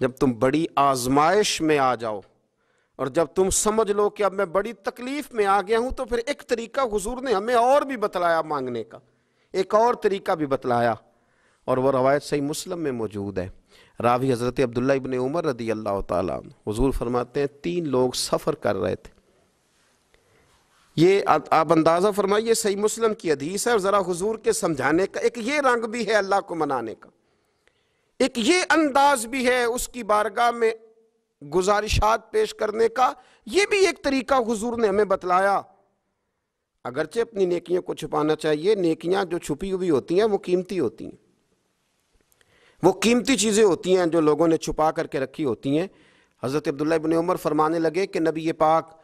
جب تم بڑی آزمائش میں آ جاؤ اور جب تم سمجھ لو کہ اب میں بڑی تکلیف میں آ گیا ہوں، تو پھر ایک طریقہ حضور نے ہمیں اور بھی بتلایا مانگنے کا، ایک اور طریقہ بھی بتلایا، اور وہ روایت صحیح مسلم میں موجود ہے۔ راوی حضرت عبداللہ ابن عمر رضی اللہ تعالیٰ عنہ، حضور فرماتے ہیں 3 لوگ سفر کر رہے تھے۔ یہ آپ اندازہ فرمائیے، صحیح مسلم کی حدیث ہے، اور ذرا حضور کے سمجھانے کا ایک یہ رنگ بھی ہے اللہ کو منانے کا، ایک یہ انداز بھی ہے اس کی بارگاہ میں گزارشات پیش کرنے کا، یہ بھی ایک طریقہ حضور نے ہمیں بتلایا۔ اگرچہ اپنی نیکیوں کو چھپانا چاہیے، نیکیاں جو چھپی ہوئی ہوتی ہیں وہ قیمتی ہوتی ہیں، وہ قیمتی چیزیں ہوتی ہیں جو لوگوں نے چھپا کر کے رکھی ہوتی ہیں۔ حضرت عبداللہ ابن عمر فرمانے لگے کہ نبی پاک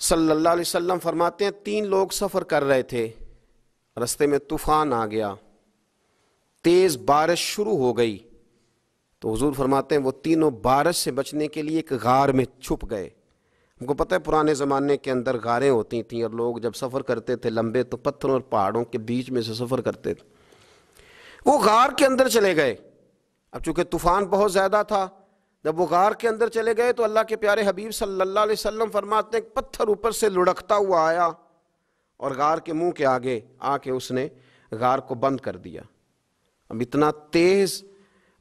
صلی اللہ علیہ وسلم فرماتے ہیں 3 لوگ سفر کر رہے تھے، رستے میں طوفان آ گیا، تیز بارش شروع ہو گئی، تو حضور فرماتے ہیں وہ تینوں بارش سے بچنے کے لیے ایک غار میں چھپ گئے۔ ہم کو پتہ ہے پرانے زمانے کے اندر غاریں ہوتی تھیں، اور لوگ جب سفر کرتے تھے لمبے تو پتھروں اور پہاڑوں کے بیچ میں سے سفر کرتے تھے۔ وہ غار کے اندر چلے گئے۔ اب چونکہ طوفان بہت زیادہ تھا، جب وہ غار کے اندر چلے گئے تو اللہ کے پیارے حبیب صلی اللہ علیہ وسلم فرماتے ہیں پتھر اوپر سے لڑکتا ہوا آیا اور غار کے منہ کے آگے آ کے اس نے غار کو بند کر دیا۔ اب اتنا تیز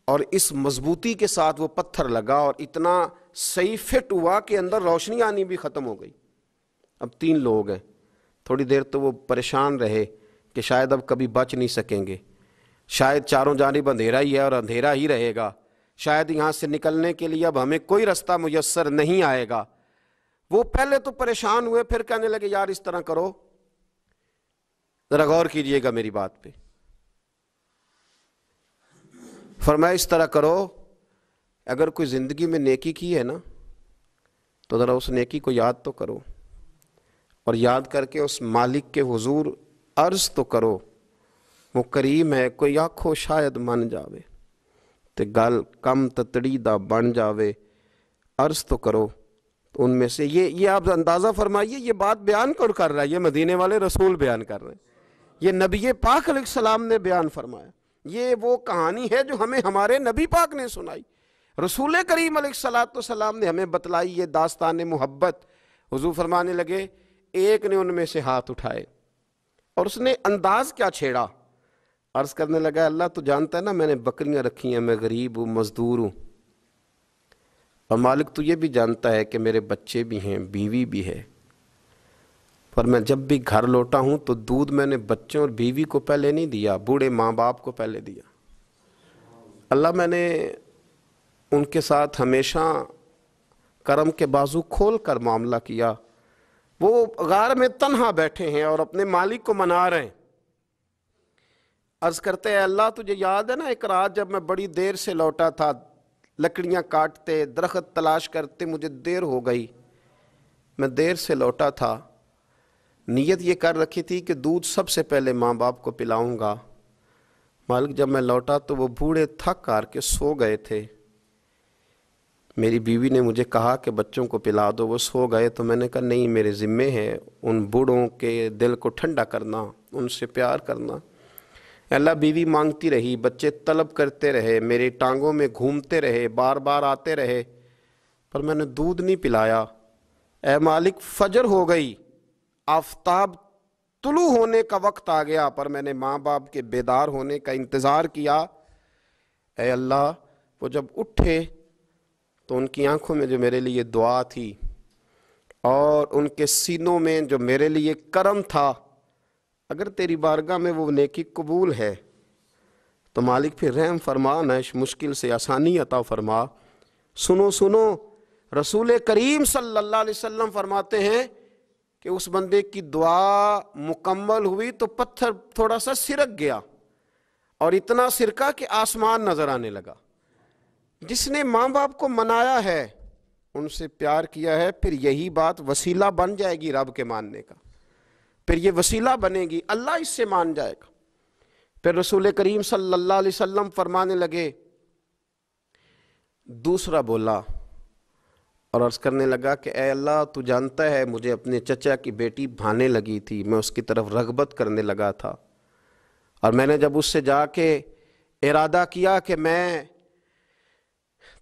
اور اس مضبوطی کے ساتھ وہ پتھر لگا اور اتنا صحیح فٹ ہوا کہ اندر روشنی آنی بھی ختم ہو گئی۔ اب 3 لوگ ہیں، تھوڑی دیر تو وہ پریشان رہے کہ شاید اب کبھی بچ نہیں سکیں گے، شاید چاروں جانب اندھیرا ہی ہے اور اندھیرا ہی رہے گا، شاید یہاں سے نکلنے کے لیے اب ہمیں کوئی رستہ میسر نہیں آئے گا۔ وہ پہلے تو پریشان ہوئے، پھر کہنے لگے یار اس طرح کرو، ذرا غور کیجئے گا میری بات پہ۔ فرمایا اس طرح کرو، اگر کوئی زندگی میں نیکی کی ہے نا تو ذرا اس نیکی کو یاد تو کرو، اور یاد کر کے اس مالک کے حضور عرض تو کرو، وہ کریم ہے، کوئی آنکھو شاید من جاوے تے گل کم تتڑی دا بن جاوے، عرض تو کرو۔ تو ان میں سے یہ آپ اندازہ فرمائیے، یہ بات بیان کر رہا ہے، یہ مدینے والے رسول بیان کر رہے ہیں، یہ نبی پاک علیہ السلام نے بیان فرمایا، یہ وہ کہانی ہے جو ہمیں ہمارے نبی پاک نے سنائی، رسول کریم علیہ السلام نے ہمیں بتلائی، یہ داستان محبت۔ حضور فرمانے لگے ایک نے ان میں سے ہاتھ اٹھائے اور اس نے انداز کیا چھیڑا، عرض کرنے لگا اللہ تو جانتا ہے نا میں نے بکریاں رکھی ہیں، میں غریب ہوں، مزدور ہوں، اور مالک تو یہ بھی جانتا ہے کہ میرے بچے بھی ہیں، بیوی بھی ہے، پر میں جب بھی گھر لوٹا ہوں تو دودھ میں نے بچوں اور بیوی کو پہلے نہیں دیا، بوڑھے ماں باپ کو پہلے دیا۔ اللہ میں نے ان کے ساتھ ہمیشہ کرم کے بازو کھول کر معاملہ کیا، وہ غار میں تنہا بیٹھے ہیں اور اپنے مالک کو منا رہے ہیں۔ عرض کرتے ہیں اللہ تجھے یاد ہے نا ایک رات جب میں بڑی دیر سے لوٹا تھا، لکڑیاں کاٹتے، درخت تلاش کرتے، مجھے دیر ہو گئی، میں دیر سے لوٹا تھا، نیت یہ کر رکھی تھی کہ دودھ سب سے پہلے ماں باپ کو پلاؤں گا، مالک جب میں لوٹا تو وہ بوڑھے تھک کر کے سو گئے تھے، میری بیوی نے مجھے کہا کہ بچوں کو پلا دو، وہ سو گئے، تو میں نے کہا نہیں میرے ذمے ہے ان بوڑھوں کے دل کو ٹھنڈا کرنا، ان سے پیار کرنا۔ اللہ بیوی مانگتی رہی، بچے طلب کرتے رہے، میری ٹانگوں میں گھومتے رہے، بار بار آتے رہے، پر میں نے دودھ نہیں پلایا۔ اے مالک فجر ہو گئی، آفتاب طلوع ہونے کا وقت آ گیا، پر میں نے ماں باپ کے بیدار ہونے کا انتظار کیا۔ اے اللہ وہ جب اٹھے تو ان کی آنکھوں میں جو میرے لیے دعا تھی اور ان کے سینوں میں جو میرے لیے کرم تھا، اگر تیری بارگاہ میں وہ نیکی قبول ہے تو مالک پھر رحم فرما، نہ اس مشکل سے آسانی عطا فرما۔ سنو سنو، رسول کریم صلی اللہ علیہ وسلم فرماتے ہیں کہ اس بندے کی دعا مکمل ہوئی تو پتھر تھوڑا سا سرک گیا، اور اتنا سرکا کہ آسمان نظر آنے لگا۔ جس نے ماں باپ کو منایا ہے، ان سے پیار کیا ہے، پھر یہی بات وسیلہ بن جائے گی رب کے ماننے کا، پھر یہ وسیلہ بنے گی، اللہ اس سے مان جائے گا۔ پھر رسول کریم صلی اللہ علیہ وسلم فرمانے لگے، دوسرا بولا اور عرض کرنے لگا کہ اے اللہ تو جانتا ہے مجھے اپنے چچا کی بیٹی بھانے لگی تھی، میں اس کی طرف رغبت کرنے لگا تھا، اور میں نے جب اس سے جا کے ارادہ کیا کہ میں